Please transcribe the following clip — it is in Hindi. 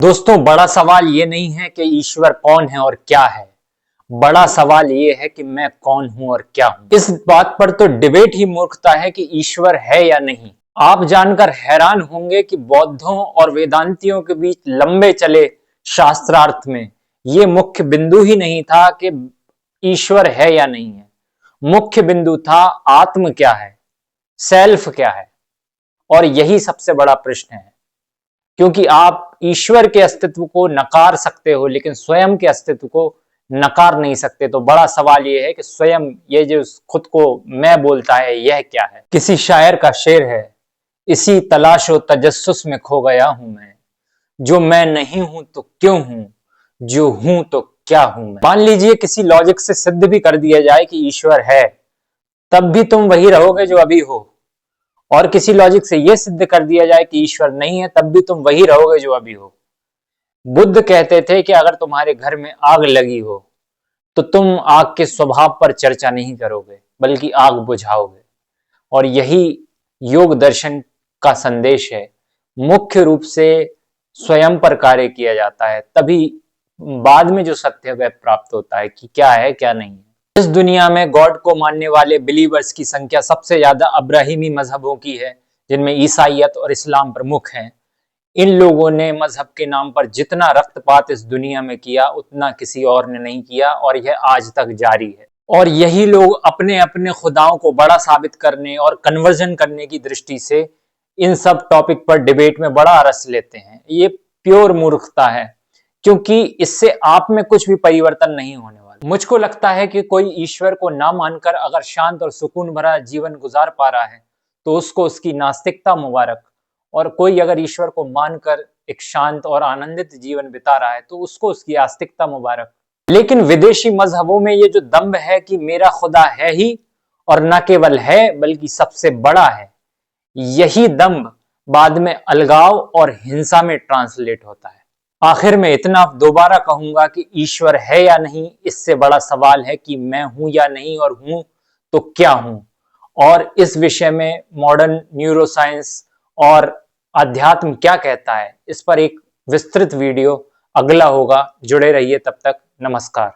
दोस्तों, बड़ा सवाल ये नहीं है कि ईश्वर कौन है और क्या है। बड़ा सवाल ये है कि मैं कौन हूं और क्या हूं। इस बात पर तो डिबेट ही मूर्खता है कि ईश्वर है या नहीं। आप जानकर हैरान होंगे कि बौद्धों और वेदांतियों के बीच लंबे चले शास्त्रार्थ में ये मुख्य बिंदु ही नहीं था कि ईश्वर है या नहीं है। मुख्य बिंदु था आत्म क्या है, सेल्फ क्या है। और यही सबसे बड़ा प्रश्न है, क्योंकि आप ईश्वर के अस्तित्व को नकार सकते हो लेकिन स्वयं के अस्तित्व को नकार नहीं सकते। तो बड़ा सवाल यह है कि स्वयं ये जो खुद को मैं बोलता है यह क्या है। किसी शायर का शेर है, इसी तलाशो तजस्सुस में खो गया हूं मैं, जो मैं नहीं हूं तो क्यों हूं, जो हूं तो क्या हूं मैं। मान लीजिए किसी लॉजिक से सिद्ध भी कर दिया जाए कि ईश्वर है, तब भी तुम वही रहोगे जो अभी हो। और किसी लॉजिक से यह सिद्ध कर दिया जाए कि ईश्वर नहीं है, तब भी तुम वही रहोगे जो अभी हो। बुद्ध कहते थे कि अगर तुम्हारे घर में आग लगी हो तो तुम आग के स्वभाव पर चर्चा नहीं करोगे बल्कि आग बुझाओगे। और यही योग दर्शन का संदेश है। मुख्य रूप से स्वयं पर कार्य किया जाता है, तभी बाद में जो सत्य वह प्राप्त होता है कि क्या है क्या नहीं है। इस दुनिया में गॉड को मानने वाले बिलीवर्स की संख्या सबसे ज्यादा अब्राहिमी मजहबों की है, जिनमें ईसाइयत और इस्लाम प्रमुख हैं। इन लोगों ने मजहब के नाम पर जितना रक्तपात इस दुनिया में किया उतना किसी और ने नहीं किया, और यह आज तक जारी है। और यही लोग अपने अपने खुदाओं को बड़ा साबित करने और कन्वर्जन करने की दृष्टि से इन सब टॉपिक पर डिबेट में बड़ा रस लेते हैं। ये प्योर मूर्खता है, क्योंकि इससे आप में कुछ भी परिवर्तन नहीं होने वाला। मुझको लगता है कि कोई ईश्वर को ना मानकर अगर शांत और सुकून भरा जीवन गुजार पा रहा है तो उसको उसकी नास्तिकता मुबारक, और कोई अगर ईश्वर को मानकर एक शांत और आनंदित जीवन बिता रहा है तो उसको उसकी आस्तिकता मुबारक। लेकिन विदेशी मजहबों में ये जो दंभ है कि मेरा खुदा है ही, और न केवल है बल्कि सबसे बड़ा है, यही दंभ बाद में अलगाव और हिंसा में ट्रांसलेट होता है। आखिर में इतना दोबारा कहूंगा कि ईश्वर है या नहीं, इससे बड़ा सवाल है कि मैं हूं या नहीं, और हूं तो क्या हूं। और इस विषय में मॉडर्न न्यूरोसाइंस और अध्यात्म क्या कहता है, इस पर एक विस्तृत वीडियो अगला होगा। जुड़े रहिए, तब तक नमस्कार।